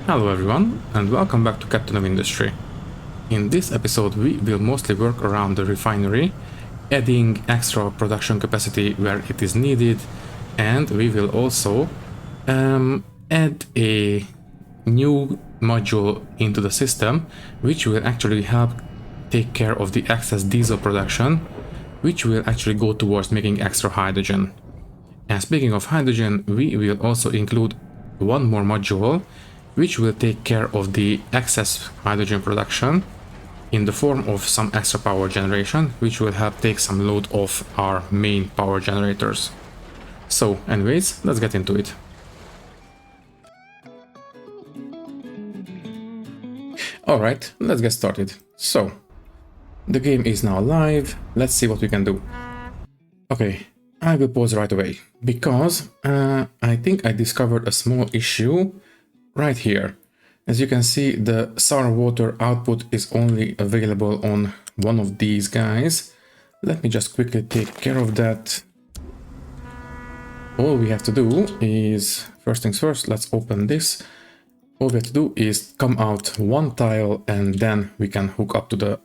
Hello everyone, and welcome back to Captain of Industry. In this episode we will mostly work around the refinery, adding extra production capacity where it is needed, and we will also add a new module into the system which will actually help take care of the excess diesel production, which will actually go towards making extra hydrogen. And speaking of hydrogen, we will also include one more module which will take care of the excess hydrogen production in the form of some extra power generation, which will help take some load off our main power generators. So anyways, let's get into it. Alright, let's get started. So, the game is now live, let's see what we can do. Okay, I will pause right away, because I think I discovered a small issue right here. As you can see, the sour water output is only available on one of these guys. Let me just quickly take care of that. All we have to do is, first things first, let's open this. All we have to do is come out one tile and then we can hook up to the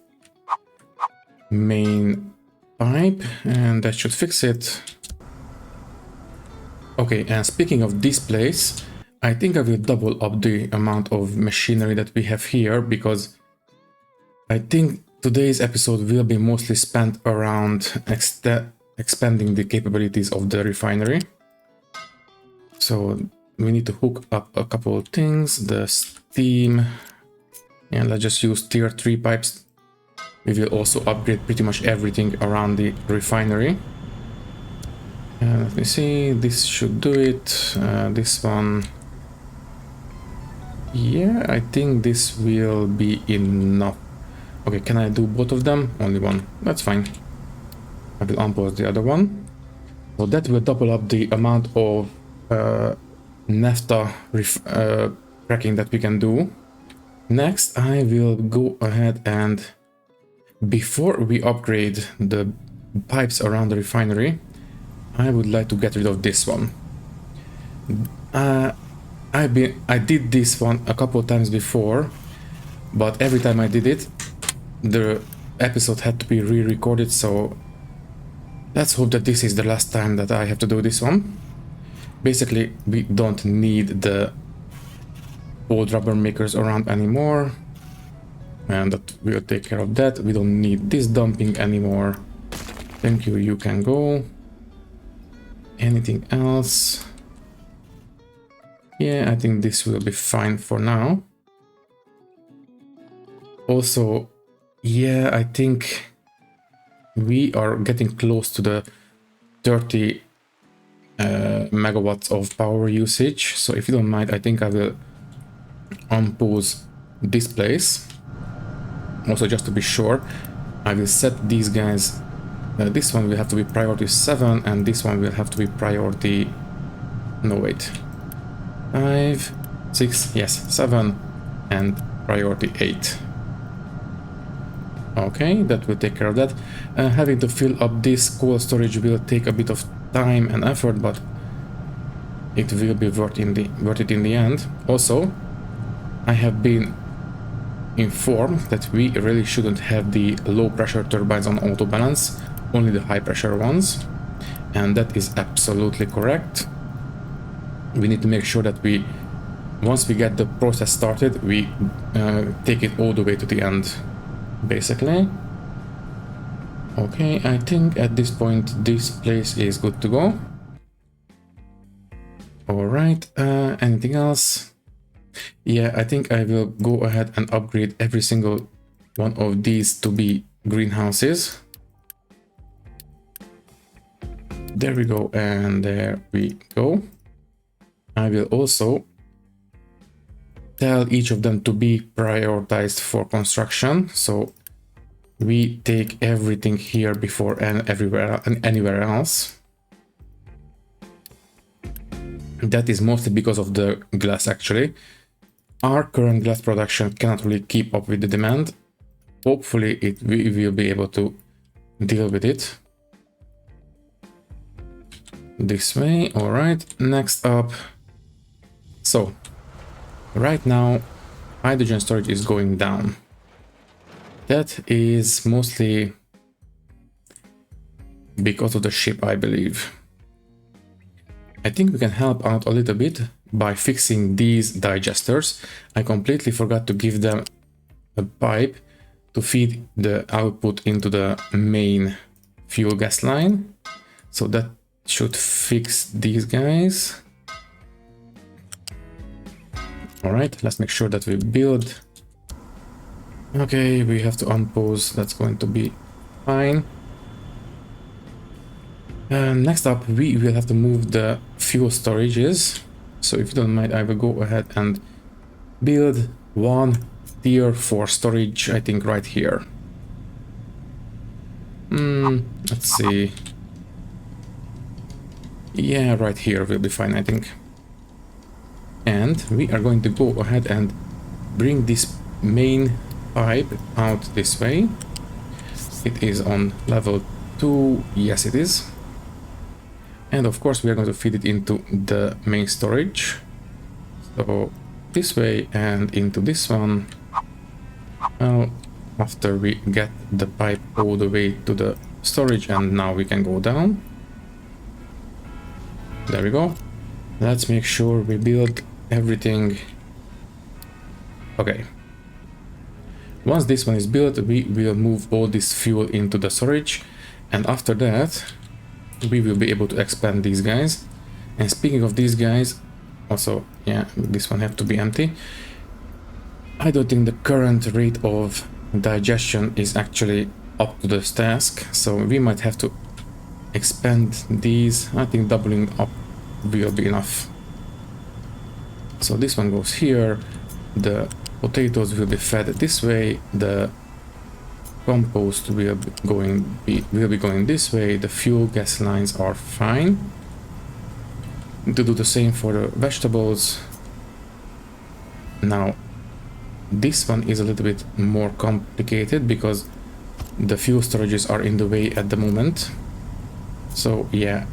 main pipe and that should fix it. Okay, and speaking of this place, I think I will double up the amount of machinery that we have here, because I think today's episode will be mostly spent around expanding the capabilities of the refinery. So we need to hook up a couple of things, the steam, and let's just use tier 3 pipes. We will also upgrade pretty much everything around the refinery. Let me see, this should do it, this one. Yeah, I think this will be enough. Okay, can I do both of them? Only one. That's fine. I will unpause the other one. So that will double up the amount of naphtha cracking that we can do. Next, I will go ahead and, before we upgrade the pipes around the refinery, I would like to get rid of this one. I did this one a couple of times before, but every time I did it, the episode had to be re-recorded, so let's hope that this is the last time that I have to do this one. Basically, we don't need the old rubber makers around anymore, and that will take care of that. We don't need this dumping anymore. Thank you, you can go. Anything else? Yeah, I think this will be fine for now. Also, yeah, I think we are getting close to the 30 megawatts of power usage. So if you don't mind, I think I will unpause this place. Also, just to be sure, I will set these guys. This one will have to be priority 7 and this one will have to be priority... No, wait. 5, 6, yes, 7 and priority 8. Okay, that will take care of that. Having to fill up this coal storage will take a bit of time and effort, but it will be worth it in the end. Also, I have been informed that we really shouldn't have the low pressure turbines on auto balance, only the high pressure ones, and that is absolutely correct. We need to make sure that once we get the process started, we take it all the way to the end, basically. Okay, I think at this point this place is good to go. Alright, anything else? Yeah, I think I will go ahead and upgrade every single one of these to be greenhouses. There we go, and there we go. I will also tell each of them to be prioritized for construction, so we take everything here before and everywhere and anywhere else. That is mostly because of the glass, actually. Our current glass production cannot really keep up with the demand. Hopefully we will be able to deal with it. This way, alright. Next up. So, Right now, hydrogen storage is going down. That is mostly because of the ship, I believe. I think we can help out a little bit by fixing these digesters. I completely forgot to give them a pipe to feed the output into the main fuel gas line. So that should fix these guys. All right, let's make sure that we build. Okay, we have to unpause. That's going to be fine. Next up, we will have to move the fuel storages. So if you don't mind, I will go ahead and build one tier for storage, I think right here. Let's see. Yeah, right here will be fine, I think. And we are going to go ahead and bring this main pipe out this way. It is on level 2. Yes, it is. And of course, we are going to feed it into the main storage. So this way and into this one. Well, after we get the pipe all the way to the storage, and now we can go down. There we go. Let's make sure we build everything. Okay. Once this one is built, we will move all this fuel into the storage, and after that we will be able to expand these guys. And speaking of these guys, also, yeah, this one have to be empty. I don't think the current rate of digestion is actually up to this task, so we might have to expand these. I think doubling up will be enough. So this one goes here, the potatoes will be fed this way, the compost will be going this way, the fuel gas lines are fine. To do the same for the vegetables. Now this one is a little bit more complicated because the fuel storages are in the way at the moment. So yeah,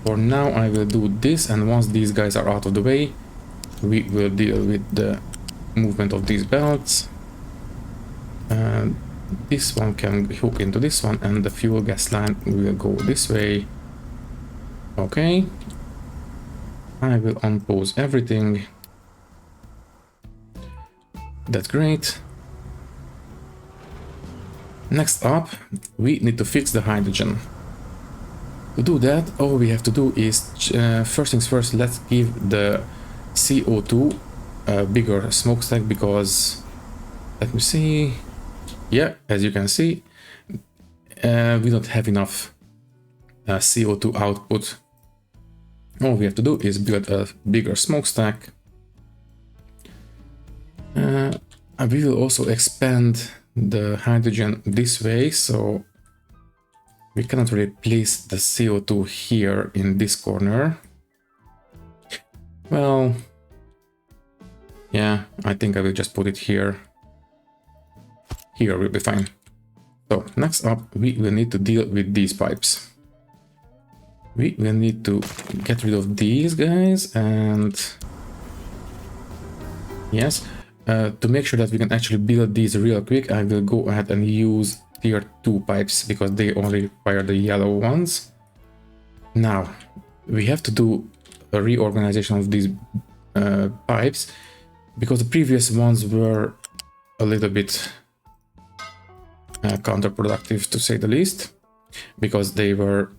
for now I will do this, and once these guys are out of the way, we will deal with the movement of these belts. This one can hook into this one, and the fuel gas line will go this way. Okay, I will unpause everything. That's great. Next up, we need to fix the hydrogen. To do that, all we have to do is, first things first, let's give the CO2 a bigger smokestack, because, let me see, yeah, as you can see, we don't have enough CO2 output. All we have to do is build a bigger smokestack. We will also expand the hydrogen this way, so we cannot really place the CO2 here in this corner. Well, yeah, I think I will just put it here. Here will be fine. So next up, we will need to deal with these pipes. We will need to get rid of these guys, and yes, to make sure that we can actually build these real quick, I will go ahead and use tier 2 pipes because they only require the yellow ones. Now we have to do a reorganization of these pipes, because the previous ones were a little bit counterproductive, to say the least, because they were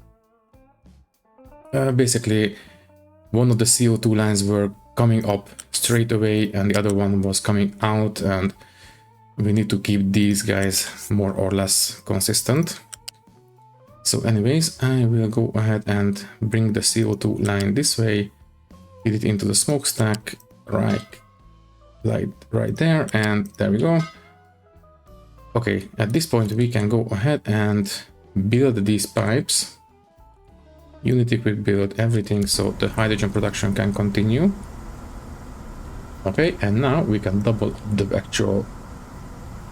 basically, one of the CO2 lines were coming up straight away and the other one was coming out, and we need to keep these guys more or less consistent. So anyways, I will go ahead and bring the CO2 line this way, feed it into the smokestack, right there, and there we go. Okay, at this point we can go ahead and build these pipes. Unity will build everything so the hydrogen production can continue. Okay, and now we can double the actual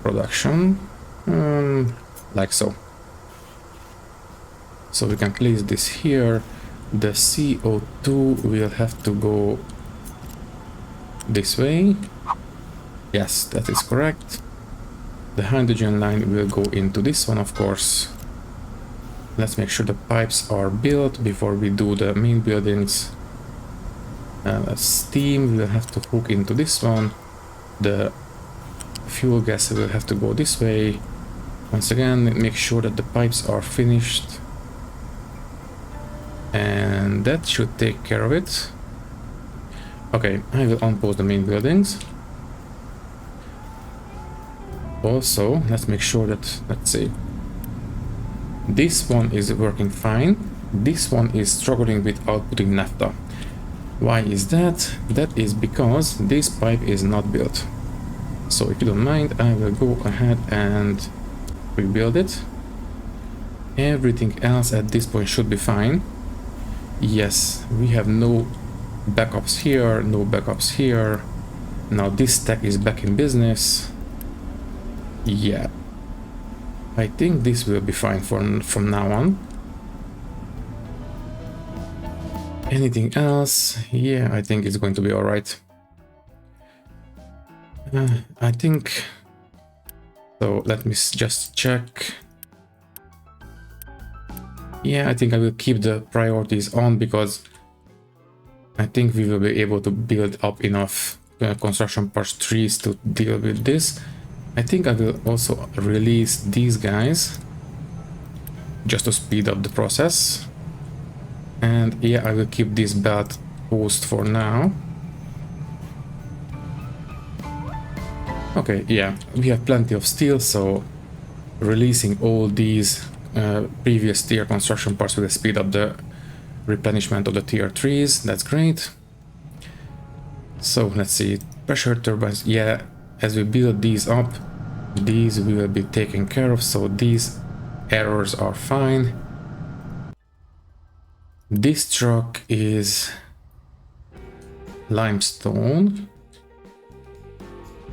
production, like so. So we can place this here. The CO2 will have to go this way. Yes, that is correct. The hydrogen line will go into this one, of course. Let's make sure the pipes are built before we do the main buildings. Steam will have to hook into this one. The fuel gas will have to go this way. Once again, make sure that the pipes are finished. And that should take care of it. Okay, I will unpause the main buildings. Also, let's make sure that, let's see, this one is working fine. This one is struggling with outputting naphtha. Why is that? That is because this pipe is not built. So if you don't mind, I will go ahead and rebuild it. Everything else at this point should be fine. Yes, we have no backups here, no backups here. Now this stack is back in business. Yeah, I think this will be fine from now on. Anything else? Yeah, I think it's going to be all right. I think so. Let me just check. Yeah, I think I will keep the priorities on because I think we will be able to build up enough construction parts trees to deal with this. I think I will also release these guys just to speed up the process. And yeah, I will keep this belt post for now. Okay, yeah, we have plenty of steel, so releasing all these previous tier construction parts will speed up the replenishment of the tier 3s. That's great. So let's see, pressure turbines. Yeah, as we build these up, these will be taken care of, so these errors are fine. This truck is limestone.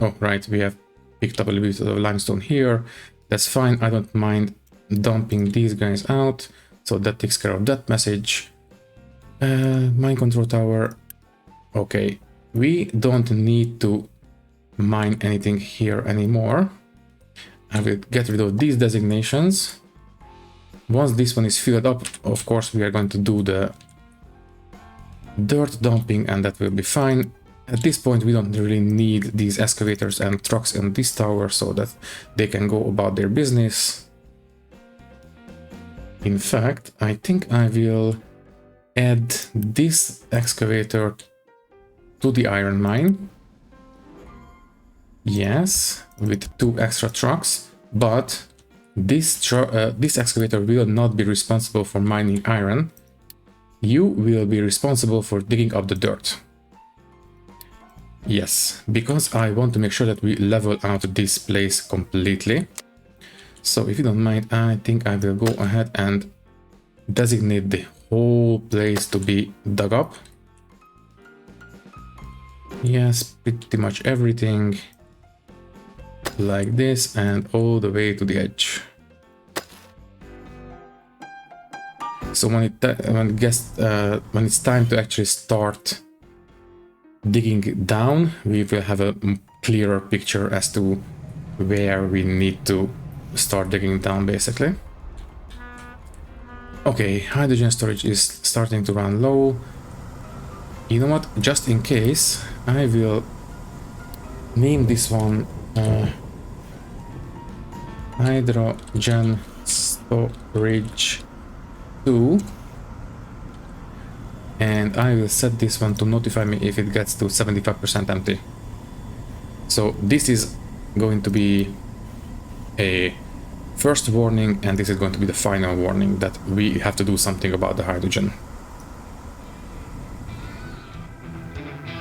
Oh, right, we have picked up a little bit of limestone here. That's fine, I don't mind dumping these guys out. So that takes care of that message. Mine control tower. Okay, we don't need to mine anything here anymore. I will get rid of these designations. Once this one is filled up, of course, we are going to do the dirt dumping and that will be fine. At this point, we don't really need these excavators and trucks in this tower so that they can go about their business. In fact, I think I will add this excavator to the iron mine. Yes, with 2 extra trucks, but this excavator will not be responsible for mining iron. You will be responsible for digging up the dirt. Yes, because I want to make sure that we level out this place completely. So if you don't mind, I think I will go ahead and designate the whole place to be dug up. Yes, pretty much everything like this and all the way to the edge. So when it's time to actually start digging down, we will have a clearer picture as to where we need to start digging down, basically. Okay, hydrogen storage is starting to run low. You know what? Just in case, I will name this one hydrogen storage 2. And I will set this one to notify me if it gets to 75% empty. So this is going to be a first warning, and this is going to be the final warning that we have to do something about the hydrogen.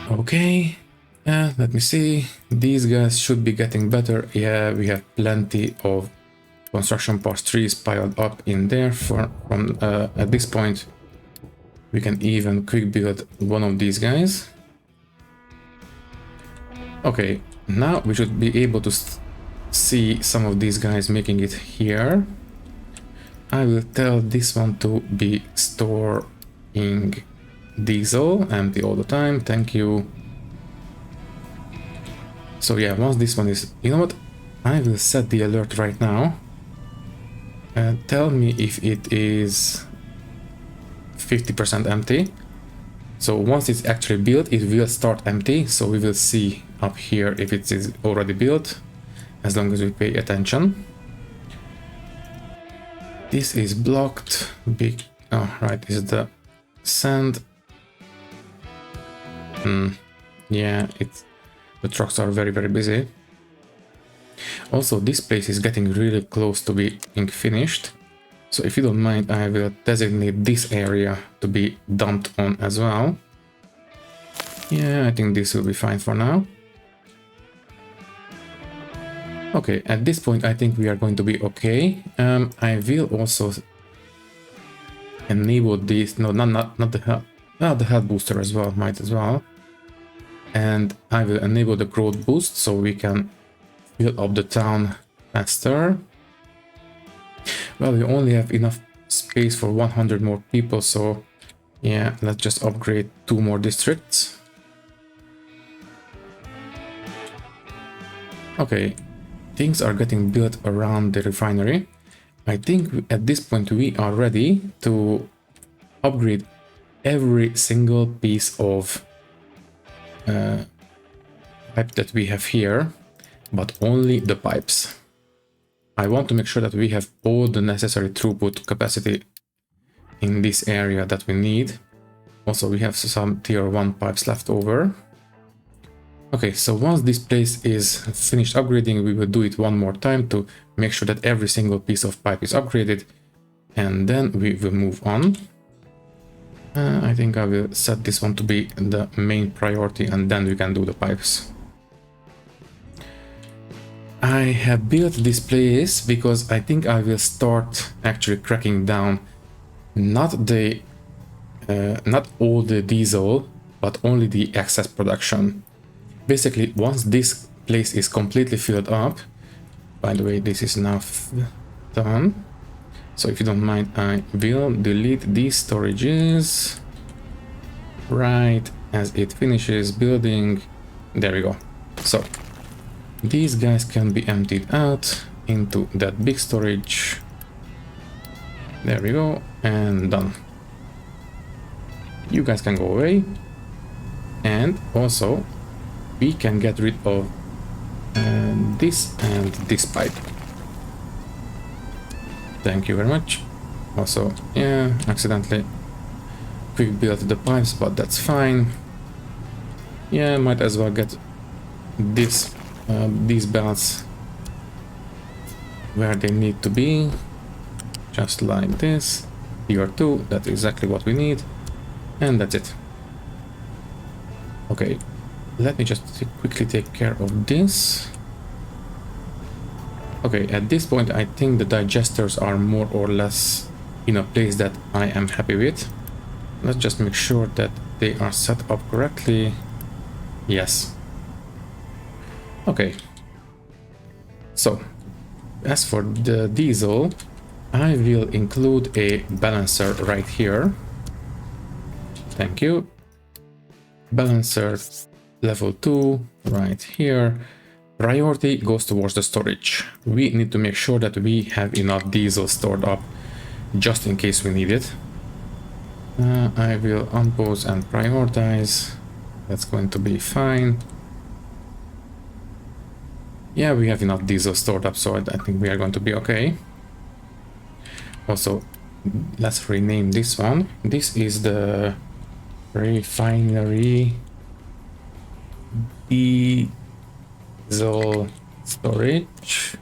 Okay, let me see. These guys should be getting better. Yeah, we have plenty of construction parts trees piled up in there from at this point. We can even quick build one of these guys. Okay, now we should be able to see some of these guys making it here. I will tell this one to be storing diesel empty all the time. Thank you. So yeah, once this one is, you know what, I will set the alert right now and tell me if it is 50% empty. So once it's actually built, it will start empty, so we will see up here if it is already built, as long as we pay attention. This is blocked. Big, oh right, this is the sand. Yeah, the trucks are very busy. Also, this place is getting really close to being finished, so if you don't mind, I will designate this area to be dumped on as well. Yeah, I think this will be fine for now. Okay, at this point I think we are going to be okay. I will also enable this, no, not the health booster as well, might as well. And I will enable the growth boost so we can fill up the town faster. Well, we only have enough space for 100 more people, so yeah, let's just upgrade 2 more districts. Okay, things are getting built around the refinery. I think at this point we are ready to upgrade every single piece of pipe that we have here, but only the pipes. I want to make sure that we have all the necessary throughput capacity in this area that we need. Also, we have some tier 1 pipes left over. Okay, so once this place is finished upgrading, we will do it one more time to make sure that every single piece of pipe is upgraded, and then we will move on. I think I will set this one to be the main priority, and then we can do the pipes. I have built this place because I think I will start actually cracking down not all the diesel, but only the excess production. Basically, once this place is completely filled up, by the way, this is now done. So if you don't mind, I will delete these storages right as it finishes building. There we go. So these guys can be emptied out into that big storage. There we go, and done. You guys can go away. And also, we can get rid of this and this pipe. Thank you very much. Also, yeah, accidentally quick built the pipes, but that's fine. Yeah, might as well get this these belts where they need to be, just like this. Tier 2, that's exactly what we need, and that's it. Okay, let me just quickly take care of this. Okay, at this point I think the digesters are more or less in a place that I am happy with. Let's just make sure that they are set up correctly. Yes. Okay. So, as for the diesel, I will include a balancer right here. Thank you. Balancer level 2 right here. Priority goes towards the storage. We need to make sure that we have enough diesel stored up just in case we need it. I will unpause and prioritize. That's going to be fine. Yeah, we have enough diesel stored up, so I think we are going to be okay. Also, let's rename this one. This is the Refinery diesel storage.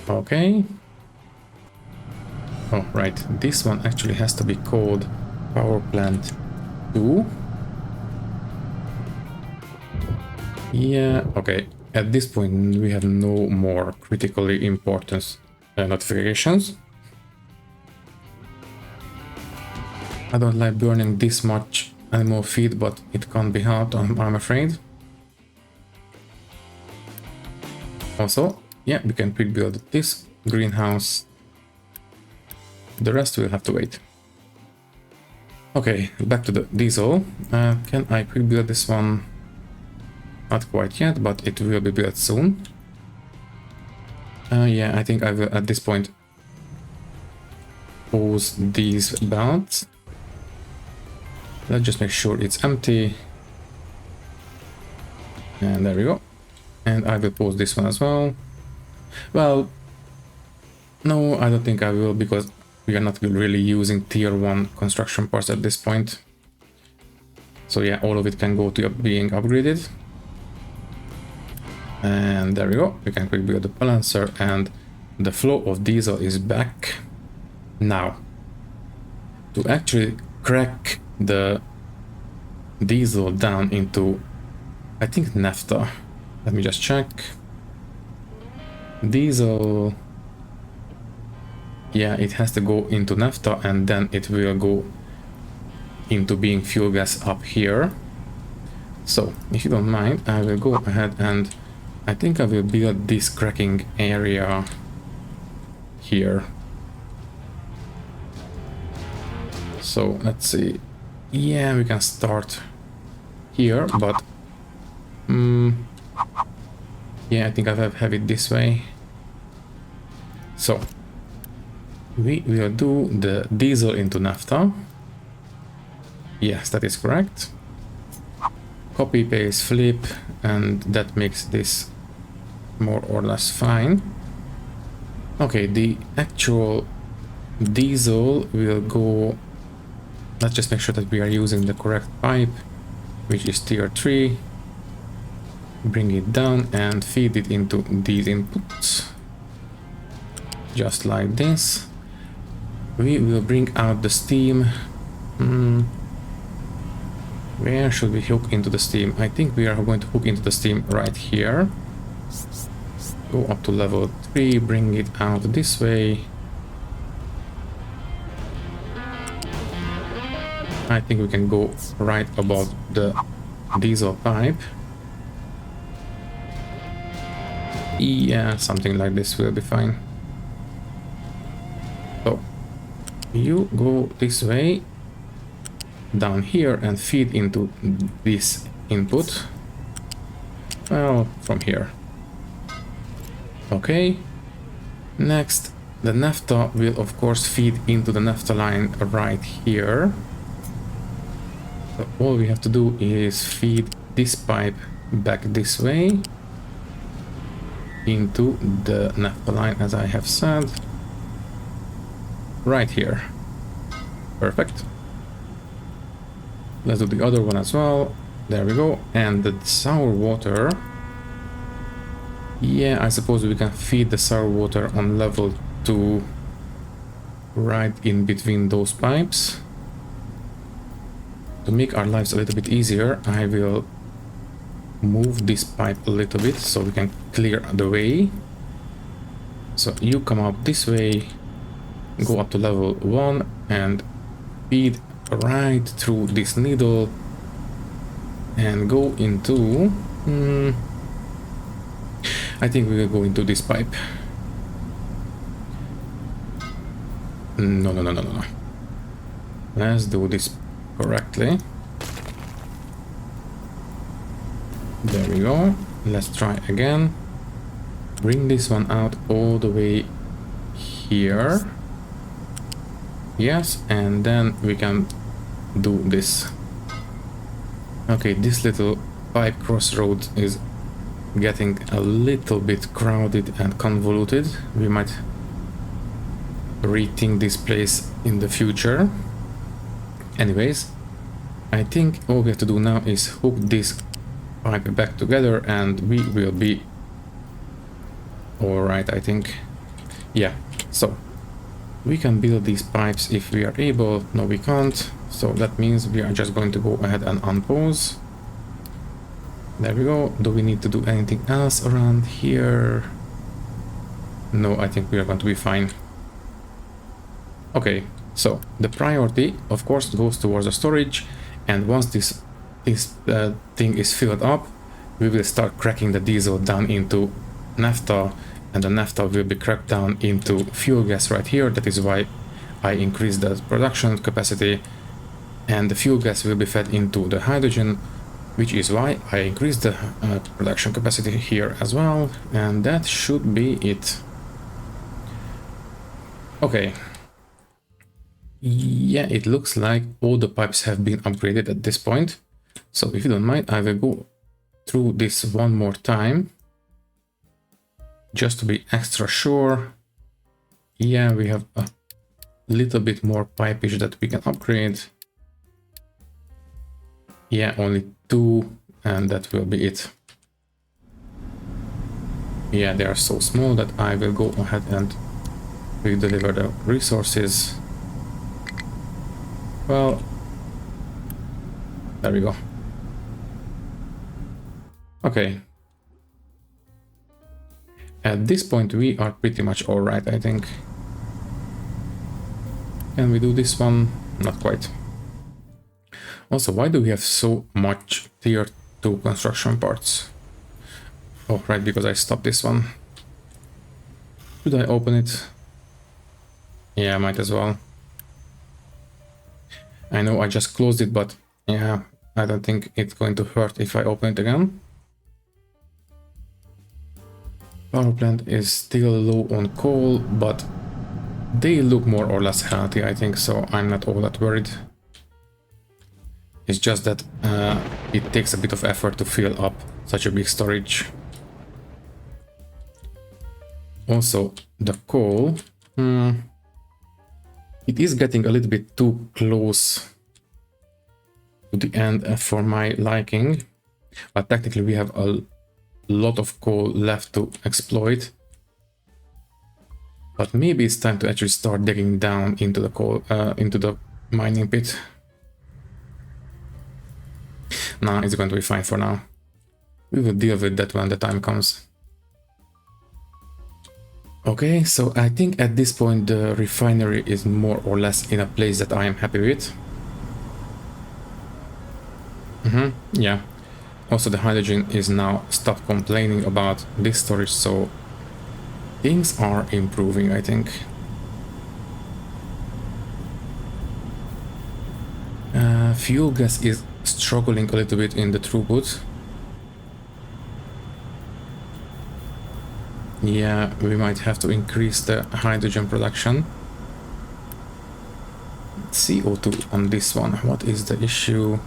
Okay. Oh, right. This one actually has to be called Power Plant 2. Yeah, okay. At this point, we have no more critically important notifications. I don't like burning this much animal feed, but it can't be helped, I'm afraid. Also, yeah, we can quick build this greenhouse. The rest will have to wait. Okay, back to the diesel. Can I quick build this one? Not quite yet, but it will be built soon. Yeah, I think I will at this point pause these belts. Let's just make sure it's empty. And there we go. And I will pause this one as well. Well, no, I don't think I will, because we are not really using tier 1 construction parts at this point. So yeah, all of it can go to being upgraded. And there we go. We can quickly build the balancer, and the flow of diesel is back. Now, to actually crack the diesel down into, I think, naphtha. Let me just check. Diesel, yeah, it has to go into naphtha, and then it will go into being fuel gas up here. So if you don't mind, I will go ahead and I think I will build this cracking area here. So let's see. Yeah, we can start here, but yeah, I think I will have it this way. So we will do the diesel into naphtha. Yes, that is correct. Copy, paste, flip, and that makes this more or less fine. Okay, the actual diesel will go. Let's just make sure that we are using the correct pipe, which is tier 3. Bring it down and feed it into these inputs. Just like this. We will bring out the steam. Where should we hook into the steam? I think we are going to hook into the steam right here. Go up to level 3, bring it out this way. I think we can go right above the diesel pipe. Yeah, something like this will be fine. So you go this way down here and feed into this input. Well, from here. Okay. Next, the naphtha will of course feed into the naphtha line right here. So all we have to do is feed this pipe back this way into the naphtha line, as I have said. Right here. Perfect. Let's do the other one as well. There we go. And the sour water. Yeah, I suppose we can feed the sour water on level 2 right in between those pipes. To make our lives a little bit easier, I will move this pipe a little bit so we can clear the way. So you come up this way, go up to level 1 and feed right through this needle and go into I think we will go into this pipe. No. Let's do this correctly. There we go. Let's try again. Bring this one out all the way here. Yes, and then we can do this. Okay, this little pipe crossroad is getting a little bit crowded and convoluted. We might rethink this place in the future. Anyways, I think all we have to do now is hook this pipe back together and we will be alright, I think. Yeah, so we can build these pipes if we are able. No, we can't. So that means we are just going to go ahead and unpause. There we go. Do we need to do anything else around here? No, I think we are going to be fine. Okay, so the priority, of course, goes towards the storage. And once this thing is filled up, we will start cracking the diesel down into naphtha. And the naphtha will be cracked down into fuel gas right here. That is why I increased the production capacity. And the fuel gas will be fed into the hydrogen which is why I increased the production capacity here as well, and that should be it. Okay. Yeah, it looks like all the pipes have been upgraded at this point. So if you don't mind, I will go through this one more time, just to be extra sure. Yeah, we have a little bit more pipage that we can upgrade. Yeah, only 2, and that will be it. Yeah, they are so small that I will go ahead and redeliver the resources. Well, there we go. Okay. At this point, we are pretty much all right, I think. Can we do this one? Not quite. Also, why do we have so much tier 2 construction parts? Oh, right, because I stopped this one. Should I open it? Yeah, might as well. I know I just closed it, but yeah, I don't think it's going to hurt if I open it again. Power plant is still low on coal, but they look more or less healthy, I think, so I'm not all that worried. It's just that it takes a bit of effort to fill up such a big storage. Also, the coal, it is getting a little bit too close to the end for my liking, but technically we have a lot of coal left to exploit. But maybe it's time to actually start digging down into the coal, into the mining pit. Nah, it's going to be fine for now. We will deal with that when the time comes. Okay, so I think at this point the refinery is more or less in a place that I am happy with. Yeah. Also, the hydrogen is now stopped complaining about this storage, so things are improving, I think. Fuel gas is struggling a little bit in the throughput. Yeah, we might have to increase the hydrogen production. CO2 on this one. What is the issue?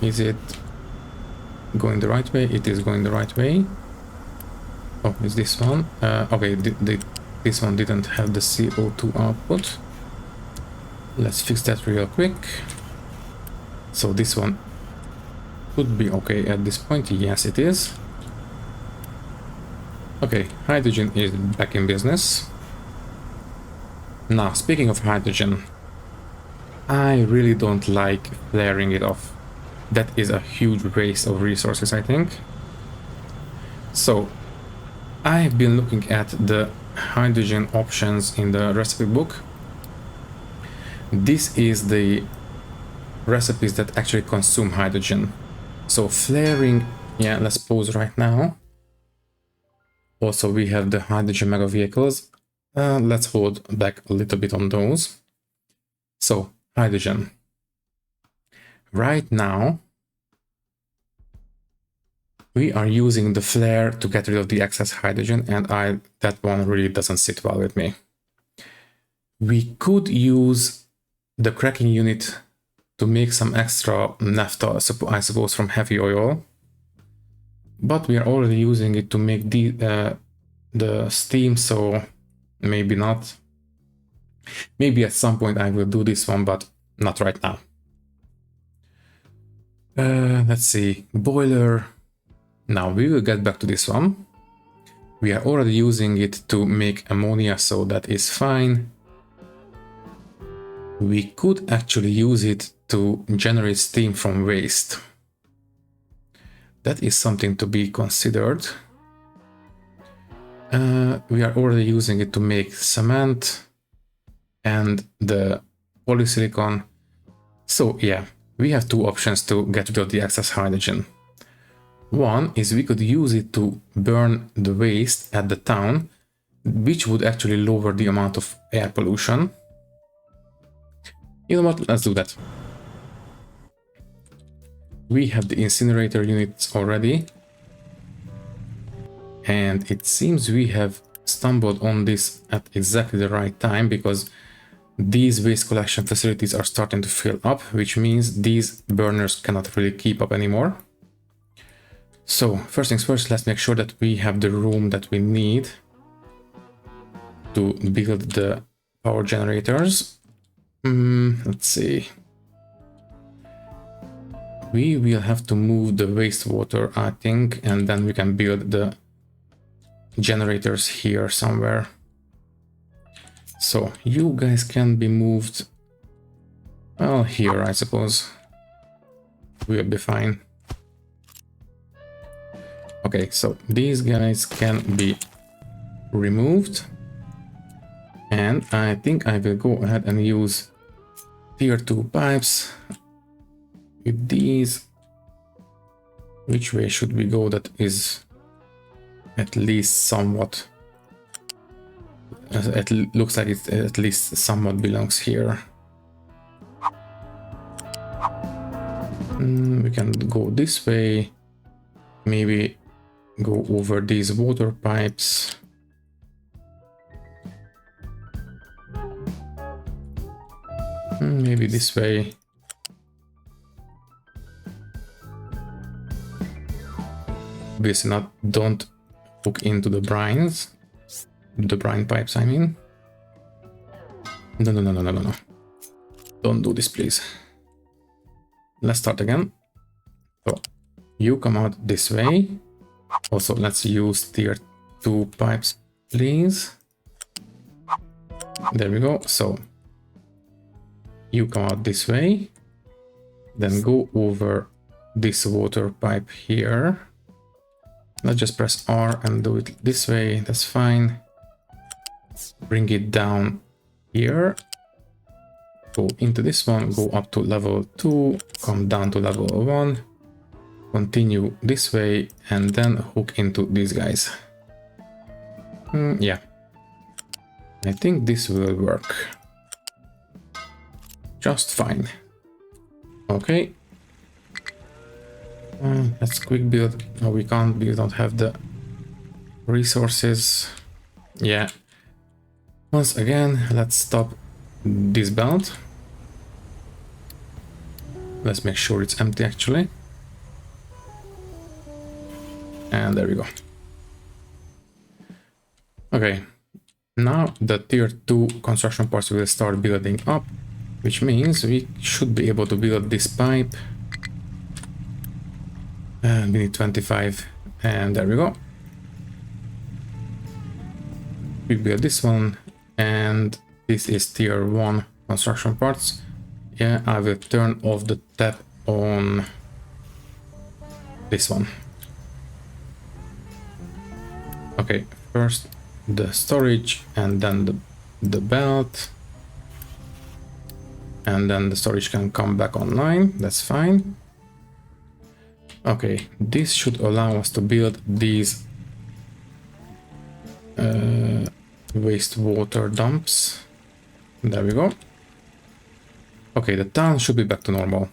Is it going the right way? It is going the right way. Oh, is this one? Okay, this one didn't have the CO2 output. Let's fix that real quick. So this one should be okay at this point. Yes, it is. Okay, hydrogen is back in business. Now, speaking of hydrogen, I really don't like flaring it off. That is a huge waste of resources, I think. So, I've been looking at the hydrogen options in the recipe book. This is the recipes that actually consume hydrogen. So flaring, yeah, let's pause right now. Also, we have the hydrogen mega vehicles. Let's hold back a little bit on those. So, hydrogen. Right now, we are using the flare to get rid of the excess hydrogen, and that one really doesn't sit well with me. We could use the cracking unit to make some extra naphtha, I suppose, from heavy oil. But we are already using it to make the steam, so maybe not. Maybe at some point I will do this one, but not right now. Let's see, boiler. Now we will get back to this one. We are already using it to make ammonia, so that is fine. We could actually use it to generate steam from waste. That is something to be considered. We are already using it to make cement and the polysilicon. So yeah, we have two options to get rid of the excess hydrogen. One is we could use it to burn the waste at the town, which would actually lower the amount of air pollution. You know what? Let's do that. We have the incinerator units already. And it seems we have stumbled on this at exactly the right time, because these waste collection facilities are starting to fill up, which means these burners cannot really keep up anymore. So first things first, let's make sure that we have the room that we need to build the power generators. Let's see. We will have to move the wastewater, I think, and then we can build the generators here somewhere. So you guys can be moved, well, here, I suppose. We'll be fine. Okay, so these guys can be removed. And I think I will go ahead and use tier 2 pipes with these. Which way should we go that is at least somewhat, it looks like it at least somewhat belongs here. We can go this way, maybe go over these water pipes. Maybe this way. Obviously not, don't hook into the brines. The brine pipes, I mean. No. Don't do this, please. Let's start again. So, you come out this way. Also, let's use tier 2 pipes, please. There we go. So, you come out this way. Then go over this water pipe here. Let's just press R and do it this way. That's fine. Bring it down here. Go into this one, go up to level 2, come down to level 1, continue this way, and then hook into these guys. Yeah. I think this will work just fine. Okay. Let's quick build. No, we can't, we don't have the resources. Yeah. Once again, let's stop this belt. Let's make sure it's empty actually. And there we go. Okay. Now the tier 2 construction parts will start building up, which means we should be able to build this pipe. And we need 25, and there we go. We build this one, and this is tier 1 construction parts. Yeah, I will turn off the tap on this one. Okay, first the storage, and then the belt, and then the storage can come back online. That's fine. Okay, this should allow us to build these wastewater dumps. There we go. Okay, the town should be back to normal.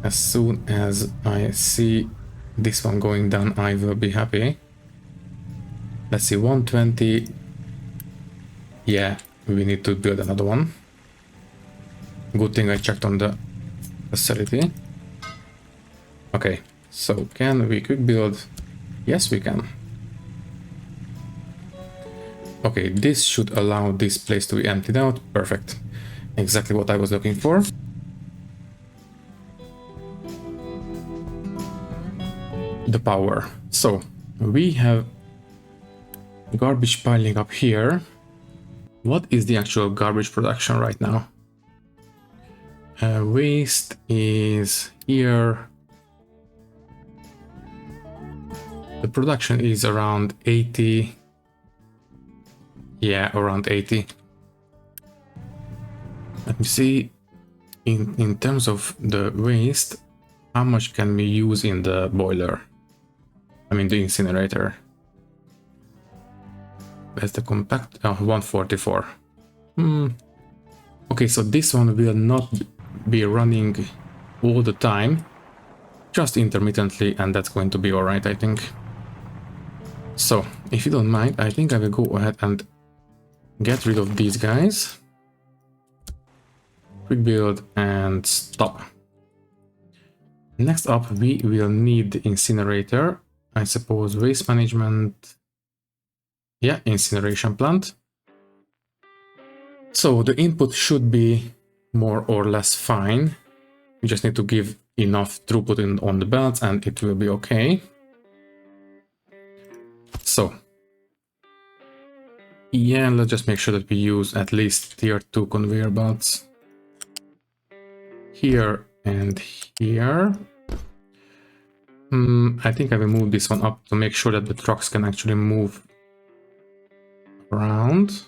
As soon as I see this one going down, I will be happy. Let's see, 120. Yeah, we need to build another one. Good thing I checked on the facility. Okay, so can we quick build? Yes, we can. Okay, this should allow this place to be emptied out. Perfect. Exactly what I was looking for. The power. So we have garbage piling up here. What is the actual garbage production right now? Waste is here. The production is around 80. Yeah, around 80. Let me see. In terms of the waste, how much can we use in the boiler? I mean the incinerator. That's the compact. 144. Okay, so this one will not be running all the time, just intermittently, and that's going to be alright, I think. So, if you don't mind, I think I will go ahead and get rid of these guys. Quick build and stop. Next up, we will need the incinerator. I suppose waste management. Yeah, incineration plant. So the input should be more or less fine. We just need to give enough throughput on the belts and it will be okay. So, yeah, let's just make sure that we use at least tier 2 conveyor belts. Here and here. I think I will move this one up to make sure that the trucks can actually move around.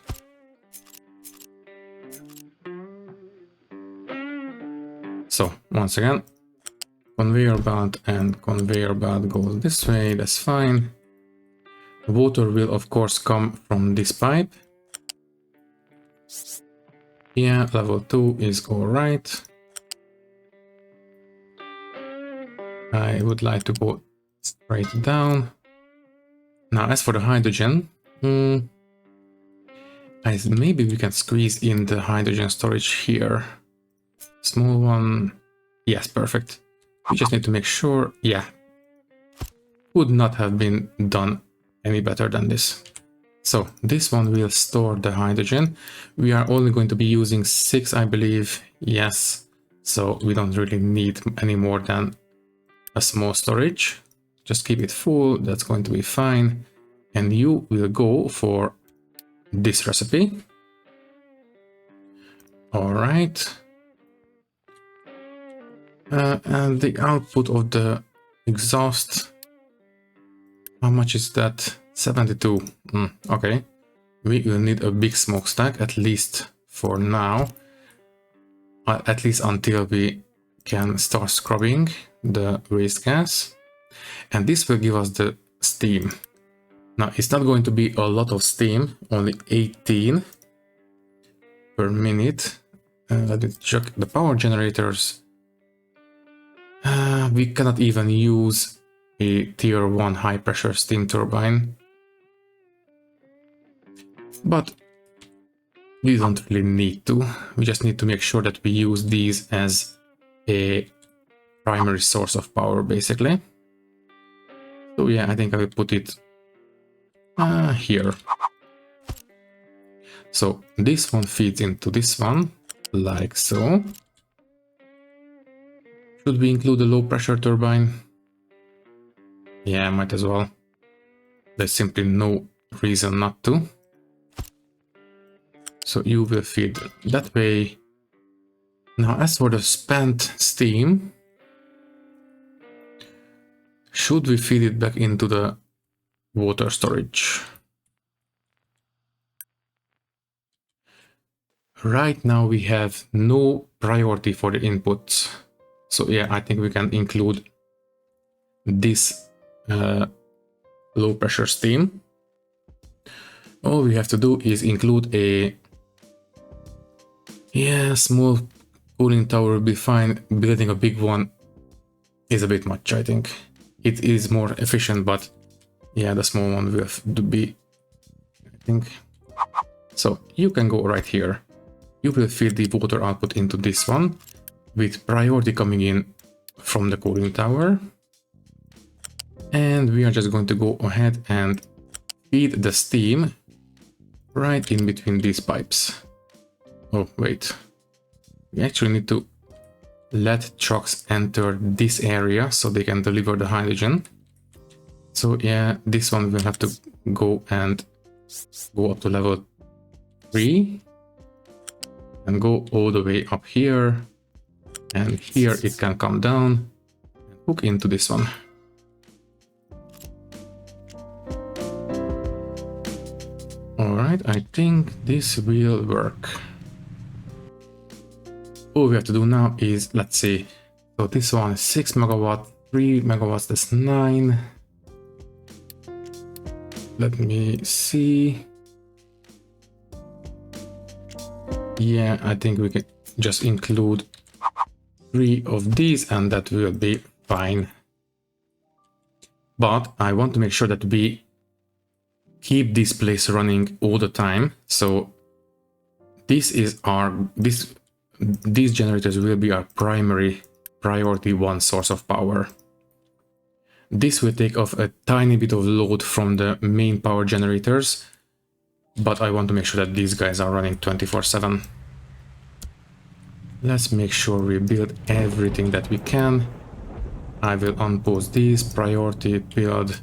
So, once again, conveyor belt and conveyor belt goes this way, that's fine. Water will of course come from this pipe. Yeah, level 2 is alright. I would like to go straight down. Now, as for the hydrogen, maybe we can squeeze in the hydrogen storage here. Small one. Yes, perfect. We just need to make sure. Yeah. Would not have been done any better than this. So this one will store the hydrogen. We are only going to be using 6, I believe. Yes. So we don't really need any more than a small storage. Just keep it full. That's going to be fine. And you will go for this recipe. All right. And the output of the exhaust, how much is that? 72. Okay. We will need a big smokestack, at least for now. At least until we can start scrubbing the waste gas. And this will give us the steam. Now, it's not going to be a lot of steam, only 18 per minute. Let me check the power generators. We cannot even use a tier 1 high pressure steam turbine. But we don't really need to. We just need to make sure that we use these as a primary source of power, basically. So yeah, I think I will put it here. So this one feeds into this one, like so. Should we include a low pressure turbine? Yeah, might as well. There's simply no reason not to. So you will feed that way. Now, as for the spent steam, should we feed it back into the water storage? Right now we have no priority for the inputs. So yeah, I think we can include this low pressure steam. All we have to do is include a small cooling tower will be fine. Building a big one is a bit much, I think. It is more efficient, but yeah, the small one will have to be, I think. So you can go right here. You will feed the water output into this one, with priority coming in from the cooling tower. And we are just going to go ahead and feed the steam right in between these pipes. Oh, wait. We actually need to let trucks enter this area so they can deliver the hydrogen. So yeah, this one will have to go and go up to level 3 and go all the way up here. And here it can come down and hook into this one. Alright, I think this will work. All we have to do now is, let's see. So this one is 6 megawatt, 3 megawatts, that's 9. Let me see. Yeah, I think we can just include 3 of these and that will be fine. But I want to make sure that we keep this place running all the time. So this is these generators will be our primary priority 1 source of power. This will take off a tiny bit of load from the main power generators, but I want to make sure that these guys are running 24/7. Let's make sure we build everything that we can. I will unpause these, priority build,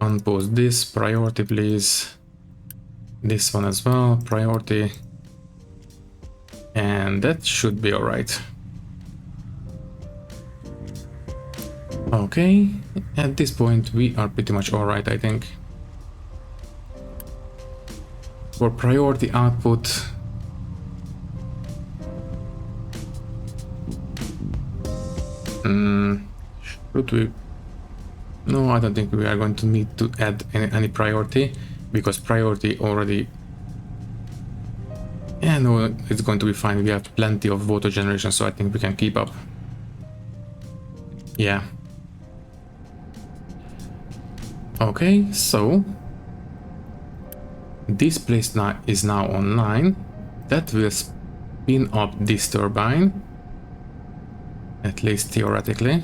unpause this, priority please. This one as well, priority. And that should be alright. Okay, at this point we are pretty much alright, I think. For priority output, should we? No, I don't think we are going to need to add any priority, because priority already... Yeah, no, it's going to be fine. We have plenty of water generation, so I think we can keep up. Yeah. Okay, so this place now is now online. That will spin up this turbine, at least theoretically.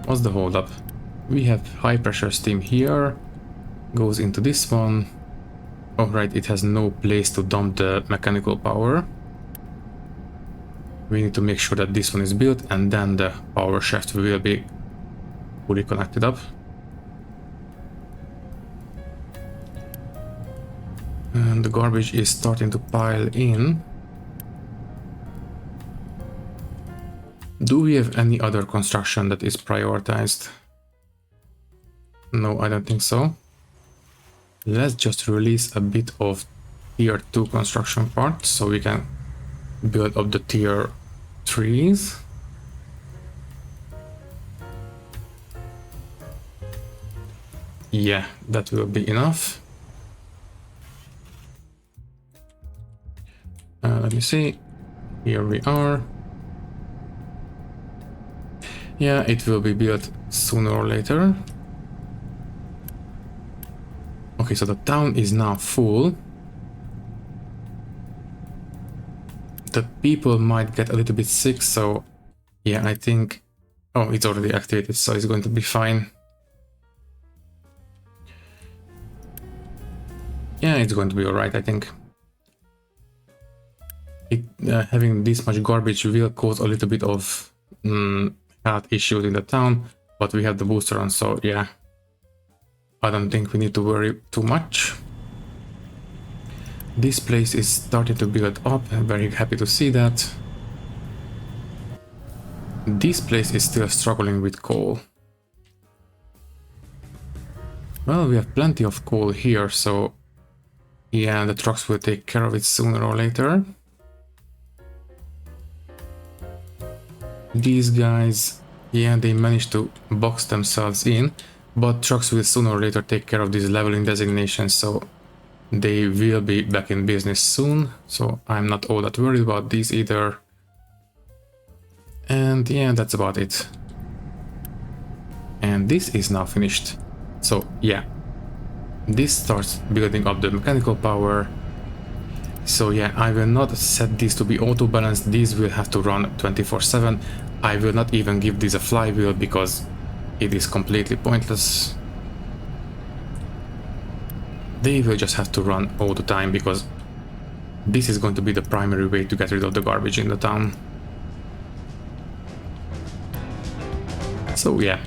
What's the holdup? We have high pressure steam here, goes into this one. Oh right, it has no place to dump the mechanical power. We need to make sure that this one is built, and then the power shaft will be fully connected up. And the garbage is starting to pile in. Do we have any other construction that is prioritized? No, I don't think so. Let's just release a bit of tier 2 construction parts so we can build up the tier 3s. Yeah, that will be enough. Let me see. Here we are. Yeah, it will be built sooner or later. Okay, so the town is now full. The people might get a little bit sick, so yeah, I think... Oh, it's already activated, so it's going to be fine. Yeah, it's going to be alright, I think. Having this much garbage will cause a little bit of health issues in the town, but we have the booster on, so yeah, I don't think we need to worry too much. This place is starting to build up. I'm very happy to see that. This place is still struggling with coal. Well, we have plenty of coal here, so yeah, the trucks will take care of it sooner or later. These guys, yeah, they managed to box themselves in, but trucks will sooner or later take care of these leveling designations, so they will be back in business soon, so I'm not all that worried about these either. And yeah, that's about it. And this is now finished. So yeah, this starts building up the mechanical power. So yeah, I will not set these to be auto-balanced. These will have to run 24/7. I will not even give this a flywheel because it is completely pointless. They will just have to run all the time because this is going to be the primary way to get rid of the garbage in the town. So yeah,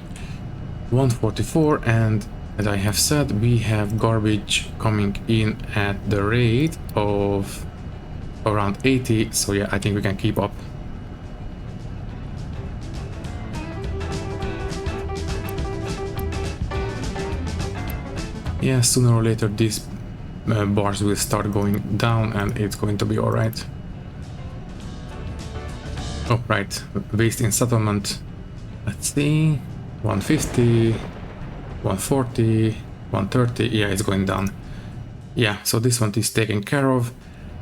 144, and as I have said, we have garbage coming in at the rate of around 80, so yeah, I think we can keep up. Yeah, sooner or later these bars will start going down and it's going to be alright. Oh, right, waste in settlement. Let's see, 150, 140, 130, yeah, it's going down. Yeah, so this one is taken care of.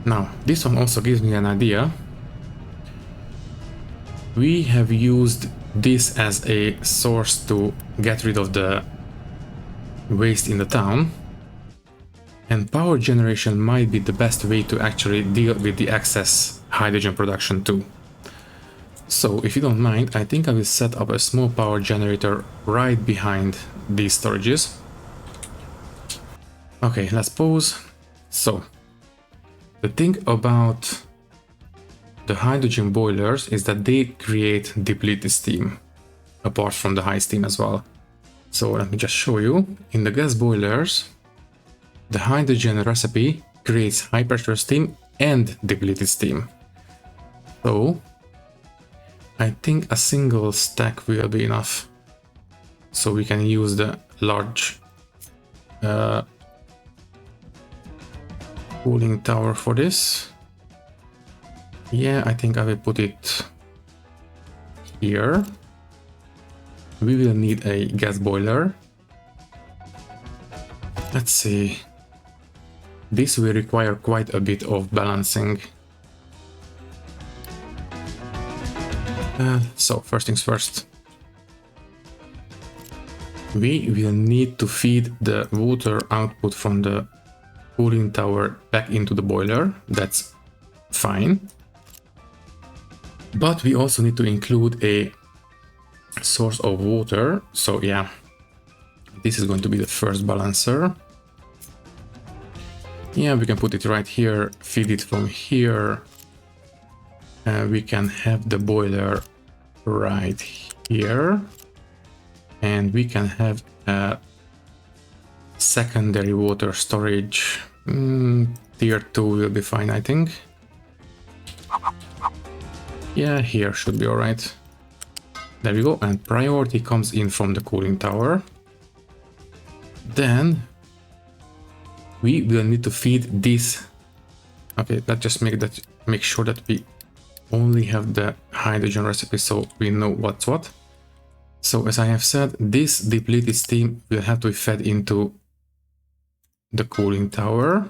Now, this one also gives me an idea. We have used this as a source to get rid of the waste in the town, and power generation might be the best way to actually deal with the excess hydrogen production too. So if you don't mind, I think I will set up a small power generator right behind these storages. Okay, let's pause. So the thing about the hydrogen boilers is that they create depleted steam, apart from the high steam as well. So let me just show you. In the gas boilers, the hydrogen recipe creates high pressure steam and depleted steam. So I think a single stack will be enough. So we can use the large cooling tower for this. Yeah, I think I will put it here. We will need a gas boiler. Let's see. This will require quite a bit of balancing. So first things first. We will need to feed the water output from the cooling tower back into the boiler. That's fine. But we also need to include a source of water. So yeah, this is going to be the first balancer. Yeah, we can put it right here, feed it from here. We can have the boiler right here. And we can have a secondary water storage. Tier 2 will be fine, I think. Yeah, here should be alright. There we go, and priority comes in from the cooling tower. Then we will need to feed this. Okay, let's just make sure that we only have the hydrogen recipe so we know what's what. So as I have said, this depleted steam will have to be fed into the cooling tower.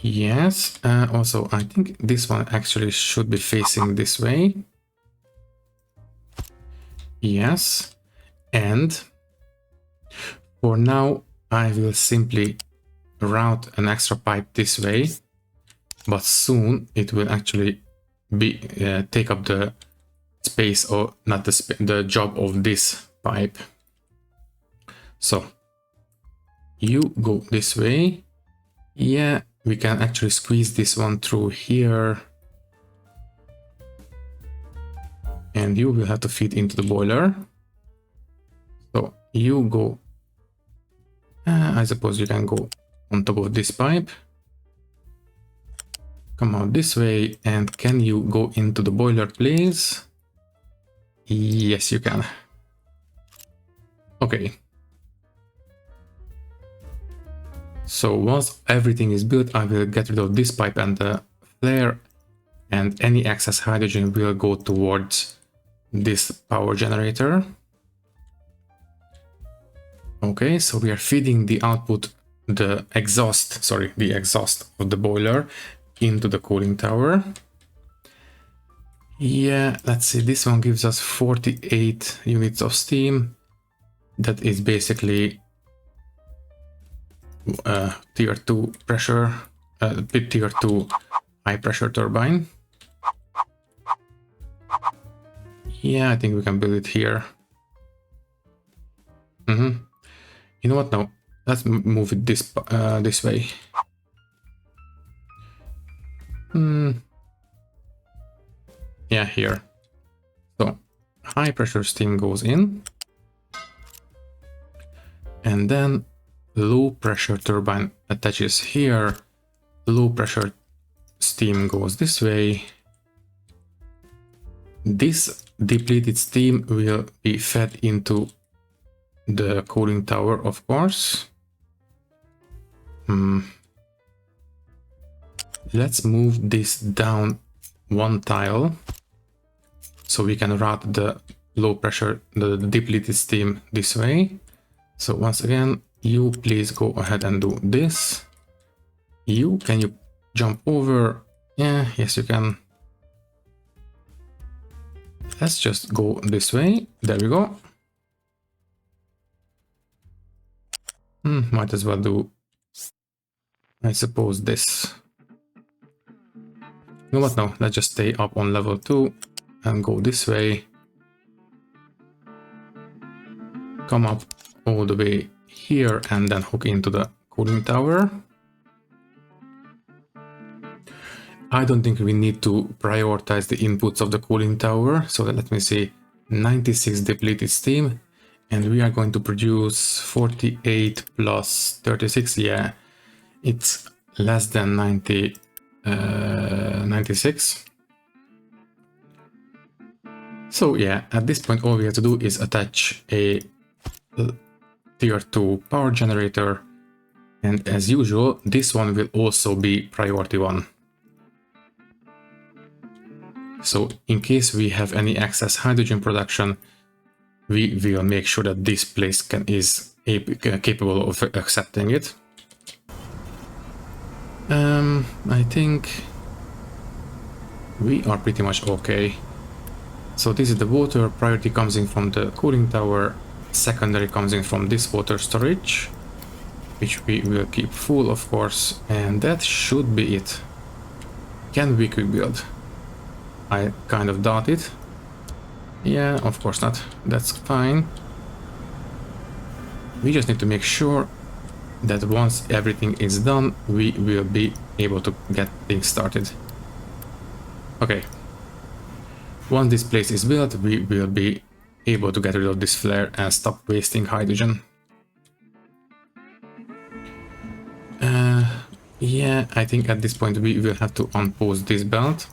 Yes, also I think this one actually should be facing this way. Yes, and for now I will simply route an extra pipe this way, but soon it will actually be take up the space, or not the job of this pipe. So you go this way. Yeah, we can actually squeeze this one through here, and you will have to feed into the boiler. So you go, I suppose you can go on top of this pipe, come out this way, and can you go into the boiler, please? Yes, you can. Okay. So once everything is built, I will get rid of this pipe and the flare, and any excess hydrogen will go towards this power generator. Okay, so we are feeding the output, the exhaust of the boiler into the cooling tower. Yeah, let's see, this one gives us 48 units of steam. That is basically tier 2 pressure, tier 2 high pressure turbine. Yeah, I think we can build it here. You know what? No, let's move it this way. Yeah, here. So high pressure steam goes in, and then low pressure turbine attaches here. Low pressure steam goes this way. This depleted steam will be fed into the cooling tower, of course. Let's move this down one tile so we can route the low pressure, the depleted steam this way. So once again, you please go ahead and do this. Can you jump over? Yeah, yes you can. Let's just go this way. There we go. Might as well do, I suppose, this. You know what? No, let's just stay up on level 2 and go this way. Come up all the way here and then hook into the cooling tower. I don't think we need to prioritize the inputs of the cooling tower. So let me see, 96 depleted steam, and we are going to produce 48 plus 36. Yeah, it's less than 96. So yeah, at this point all we have to do is attach a tier 2 power generator, and as usual this one will also be priority 1. So in case we have any excess hydrogen production, we will make sure that this place is capable of accepting it. I think we are pretty much okay. So this is the water. Priority comes in from the cooling tower. Secondary comes in from this water storage, which we will keep full, of course. And that should be it. Can we quick build? I kind of doubt it. Yeah, of course not. That's fine. We just need to make sure that once everything is done, we will be able to get things started. Okay. Once this place is built, we will be able to get rid of this flare and stop wasting hydrogen. Yeah, I think at this point we will have to unpause this belt,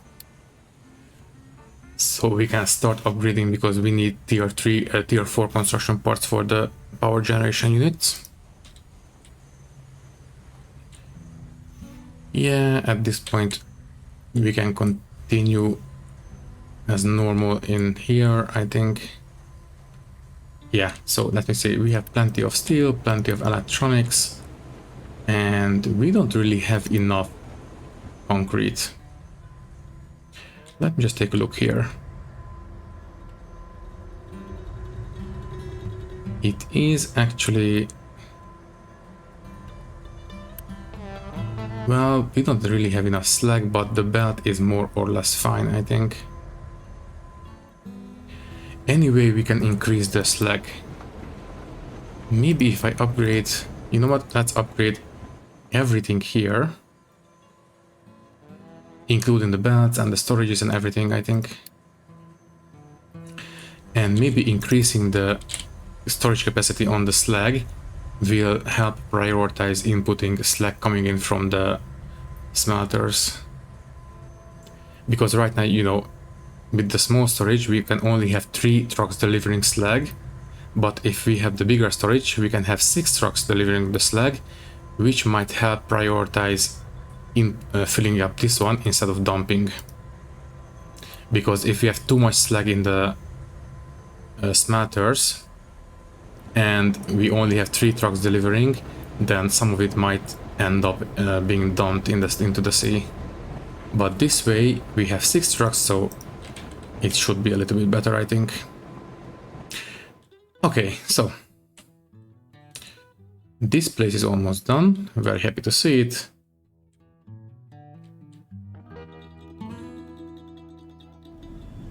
so we can start upgrading, because we need tier 3, tier 4 construction parts for the power generation units. Yeah, at this point we can continue as normal in here, I think. Yeah, so let me see, we have plenty of steel, plenty of electronics, and we don't really have enough concrete. Let me just take a look here. It is actually... well, we don't really have enough slag, but the belt is more or less fine, I think. Anyway, we can increase the slag. Maybe if I upgrade... you know what? Let's upgrade everything here, including the belts and the storages and everything, I think. And maybe increasing the storage capacity on the slag will help prioritize inputting slag coming in from the smelters. Because right now, you know, with the small storage, we can only have 3 trucks delivering slag. But if we have the bigger storage, we can have 6 trucks delivering the slag, which might help prioritize in filling up this one instead of dumping. Because if we have too much slag in the smelters and we only have 3 trucks delivering, then some of it might end up being dumped into the sea. But this way we have 6 trucks, so it should be a little bit better, I think. Okay, so this place is almost done. I'm very happy to see it.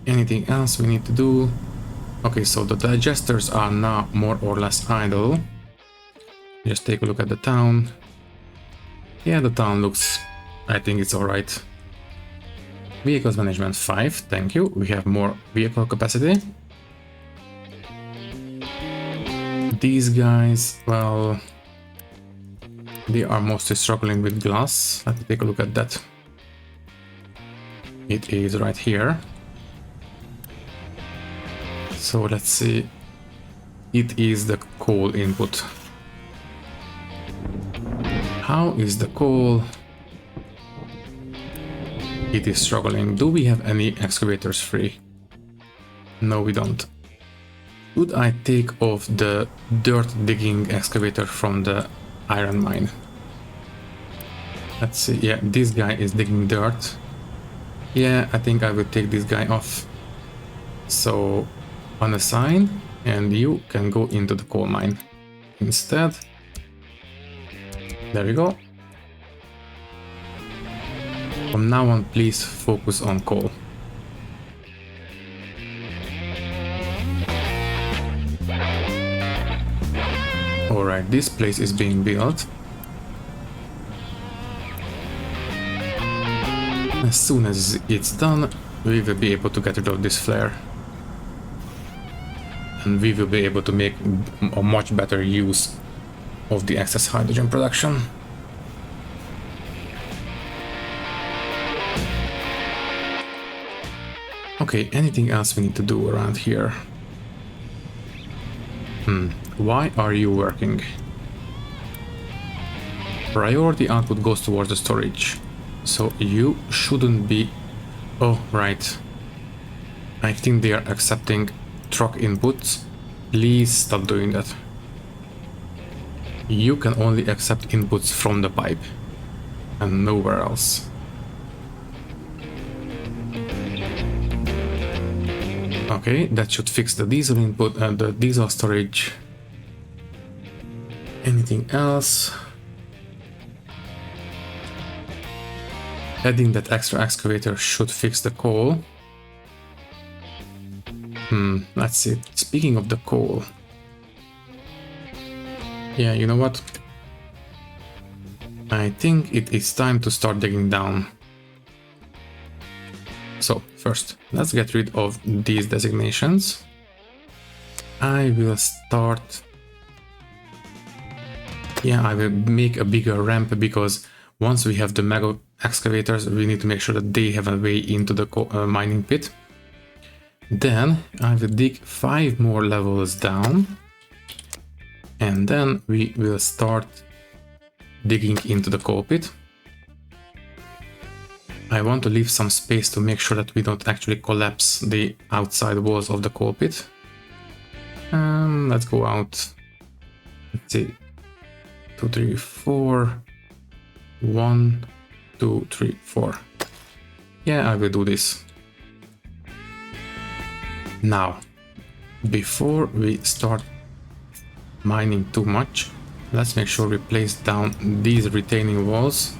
Anything else we need to do? Okay, so the digesters are now more or less idle. Just take a look at the town. Yeah, the town looks... I think it's alright. Vehicles management 5, thank you. We have more vehicle capacity. These guys, well... they are mostly struggling with glass. Let me take a look at that. It is right here. So let's see. It is the coal input. How is the coal? It is struggling. Do we have any excavators free? No, we don't. Should I take off the dirt digging excavator from the iron mine? Let's see. Yeah, this guy is digging dirt. Yeah, I think I will take this guy off. So unassign, and you can go into the coal mine instead. There we go. From now on, please focus on coal. Alright, this place is being built. As soon as it's done, we will be able to get rid of this flare. And we will be able to make a much better use of the excess hydrogen production. Okay, anything else we need to do around here? Why are you working? Priority output goes towards the storage. So you shouldn't be... Oh, right. I think they are accepting truck inputs. Please stop doing that. You can only accept inputs from the pipe and nowhere else. Okay, that should fix the diesel input and the diesel storage. Anything else? Adding that extra excavator should fix the coal. Let's see. Speaking of the coal. Yeah, you know what? I think it is time to start digging down. So, first, let's get rid of these designations. I will start... Yeah, I will make a bigger ramp because once we have the mega excavators, we need to make sure that they have a way into the mining pit. Then I will dig 5 more levels down. And then we will start digging into the coal pit. I want to leave some space to make sure that we don't actually collapse the outside walls of the coal pit. Let's go out. Let's see. 2, 3, 4. 1, 2, 3, 4. Yeah, I will do this. Now, before we start mining too much, let's make sure we place down these retaining walls,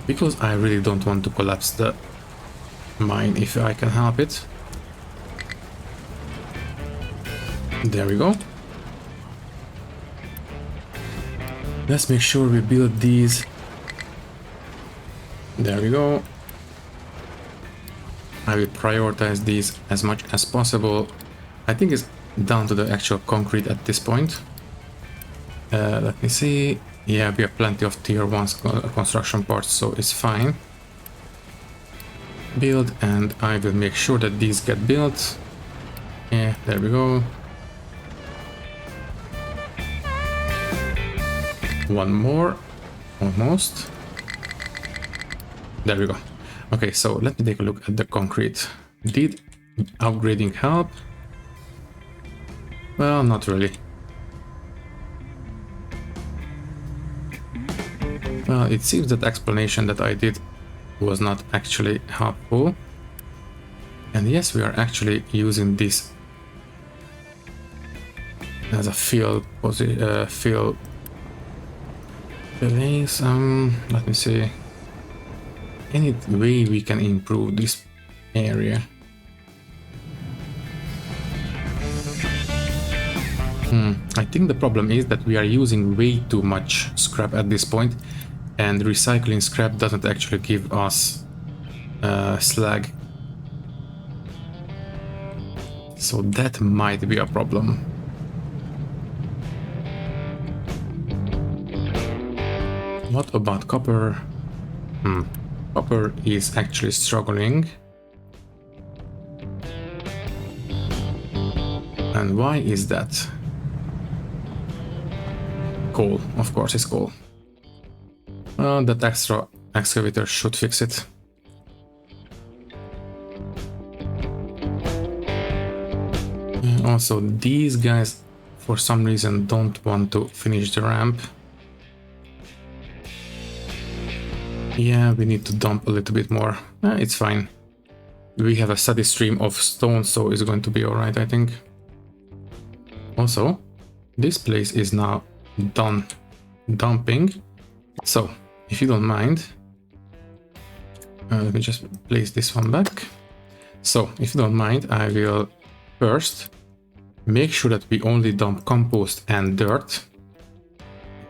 because I really don't want to collapse the mine if I can help it. There we go. Let's make sure we build these. There we go. I will prioritize these as much as possible. I think it's down to the actual concrete at this point. Let me see. Yeah, we have plenty of tier 1 construction parts, so it's fine. Build, and I will make sure that these get built. Yeah, there we go. One more, almost. There we go. Okay, so let me take a look at the concrete. Did upgrading help? Well, not really. Well, it seems that explanation that I did was not actually helpful. And yes, we are actually using this as a fill place. Let me see. Any way we can improve this area? I think the problem is that we are using way too much scrap at this point, and recycling scrap doesn't actually give us slag. So that might be a problem. What about copper? Copper is actually struggling. And why is that? Coal, of course it's coal. Well, that extra excavator should fix it. Also, these guys for some reason don't want to finish the ramp. Yeah, we need to dump a little bit more. It's fine. We have a steady stream of stone, so it's going to be alright, I think. Also, this place is now done dumping. So, if you don't mind, let me just place this one back. So, if you don't mind, I will first make sure that we only dump compost and dirt.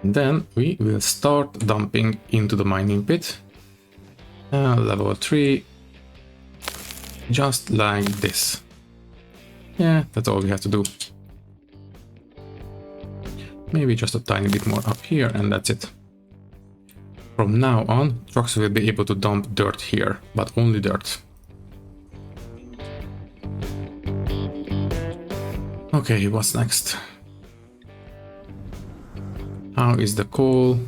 And then we will start dumping into the mining pit. Level 3. Just like this. Yeah, that's all we have to do. Maybe just a tiny bit more up here and that's it. From now on, trucks will be able to dump dirt here, but only dirt. Okay, what's next? How is the coal?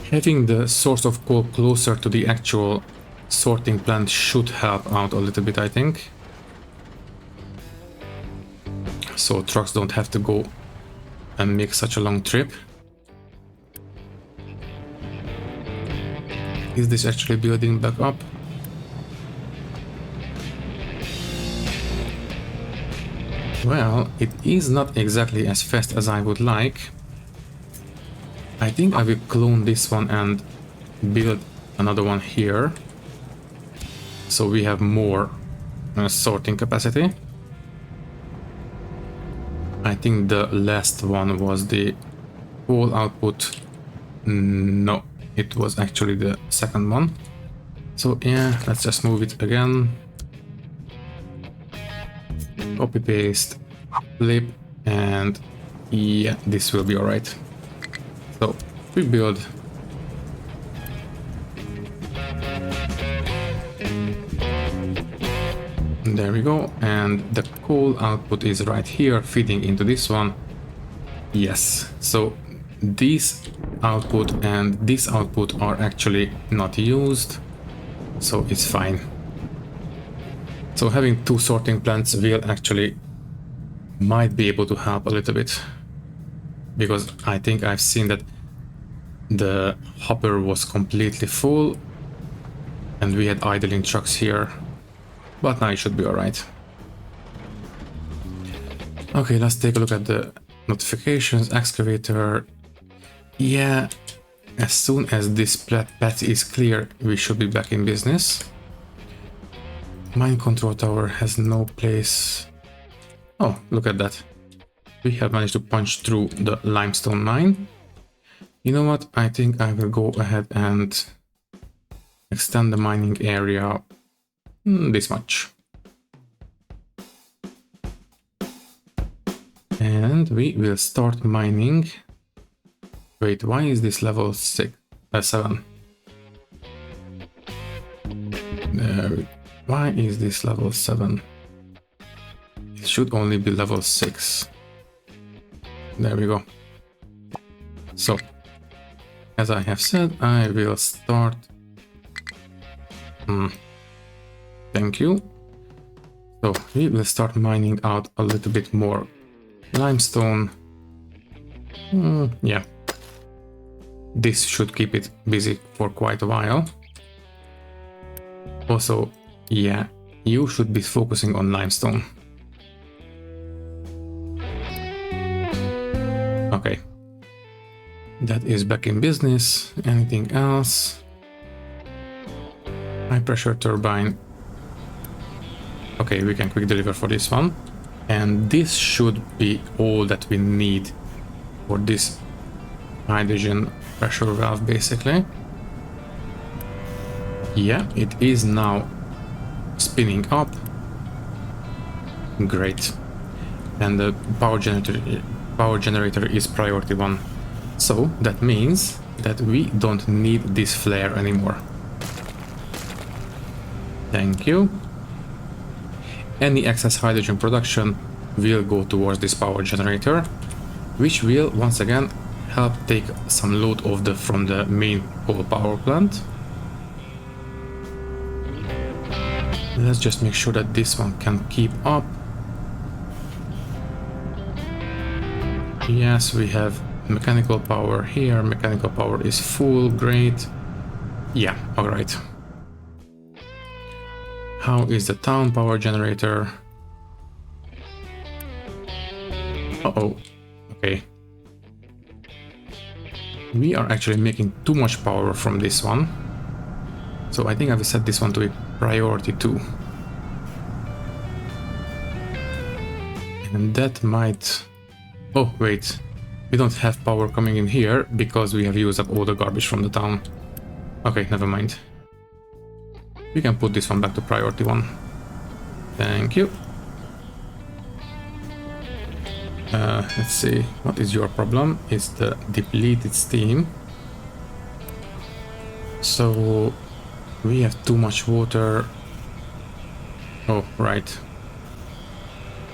Having the source of coal closer to the actual sorting plant should help out a little bit, I think. So trucks don't have to go and make such a long trip. Is this actually building back up? Well, it is not exactly as fast as I would like. I think I will clone this one and build another one here. So we have more sorting capacity. I think the last one was the coal output. No, it was actually the second one. So yeah, let's just move it again. Copy paste, flip, and yeah, this will be alright. So we build. There we go, and the coal output is right here, feeding into this one. Yes, so this output and this output are actually not used, so it's fine. So having two sorting plants will actually might be able to help a little bit, because I think I've seen that the hopper was completely full and we had idling trucks here. But now it should be alright. Okay, let's take a look at the notifications. Excavator. Yeah, as soon as this patch is clear, we should be back in business. Mine control tower has no place. Oh, look at that. We have managed to punch through the limestone mine. You know what? I think I will go ahead and extend the mining area this much. And we will start mining. Wait, why is this level 7? Why is this level 7? It should only be level 6. There we go. So, as I have said, I will start. Thank you. So we will start mining out a little bit more limestone. Yeah. This should keep it busy for quite a while. Also, yeah, you should be focusing on limestone. Okay. That is back in business. Anything else? High pressure turbine. Okay, we can quick deliver for this one. And this should be all that we need for this hydrogen pressure valve, basically. Yeah, it is now spinning up. Great. And the power generator is priority 1. So that means that we don't need this flare anymore. Thank you. Any excess hydrogen production will go towards this power generator, which will once again help take some load off from the main coal power plant. Let's just make sure that this one can keep up. Yes, we have mechanical power here. Mechanical power is full. Great. Yeah, alright. How is the town power generator? Uh-oh. Okay. We are actually making too much power from this one. So I think I will set this one to a priority 2. And that might... Oh, wait. We don't have power coming in here because we have used up all the garbage from the town. Okay, never mind. We can put this one back to priority 1. Thank you. Let's see, what is your problem? It's the depleted steam. So we have too much water. Oh, right.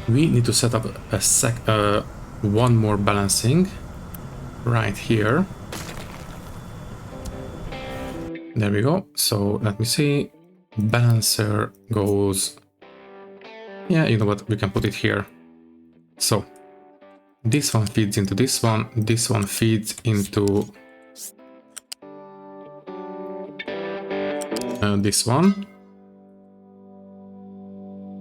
We need to set up a one more balancing right here. There we go. So let me see. Balancer goes... Yeah, you know what? We can put it here. So this one feeds into this one feeds into this one.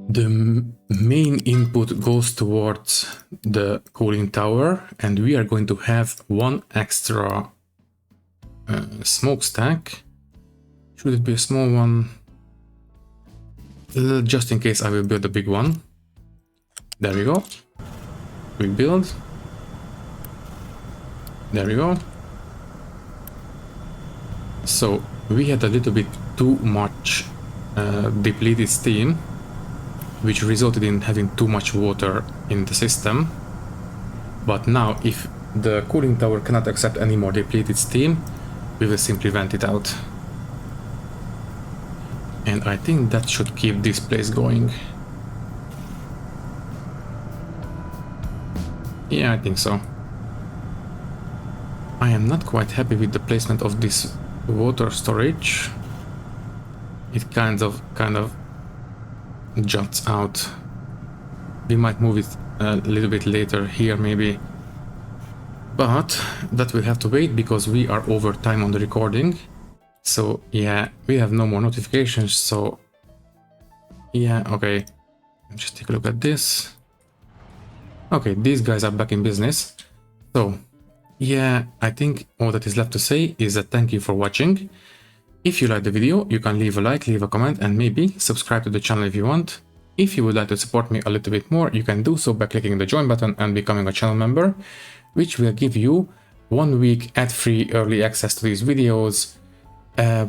The main input goes towards the cooling tower, and we are going to have one extra smokestack. Should it be a small one? Just in case I will build a big one. There we go. We build. There we go. So we had a little bit too much depleted steam, which resulted in having too much water in the system. But now, if the cooling tower cannot accept any more depleted steam, we will simply vent it out. And I think that should keep this place going. Yeah, I think so. I am not quite happy with the placement of this water storage. It kind of juts out. We might move it a little bit later here maybe. But that will have to wait because we are over time on the recording. So yeah, we have no more notifications, so yeah, okay. Just take a look at this. Okay, these guys are back in business. So yeah, I think all that is left to say is that thank you for watching. If you liked the video, you can leave a like, leave a comment, and maybe subscribe to the channel if you want. If you would like to support me a little bit more, you can do so by clicking the join button and becoming a channel member, which will give you 1 week ad-free early access to these videos.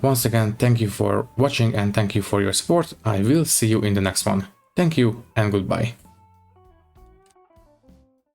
Once again, thank you for watching and thank you for your support. I will see you in the next one. Thank you and goodbye.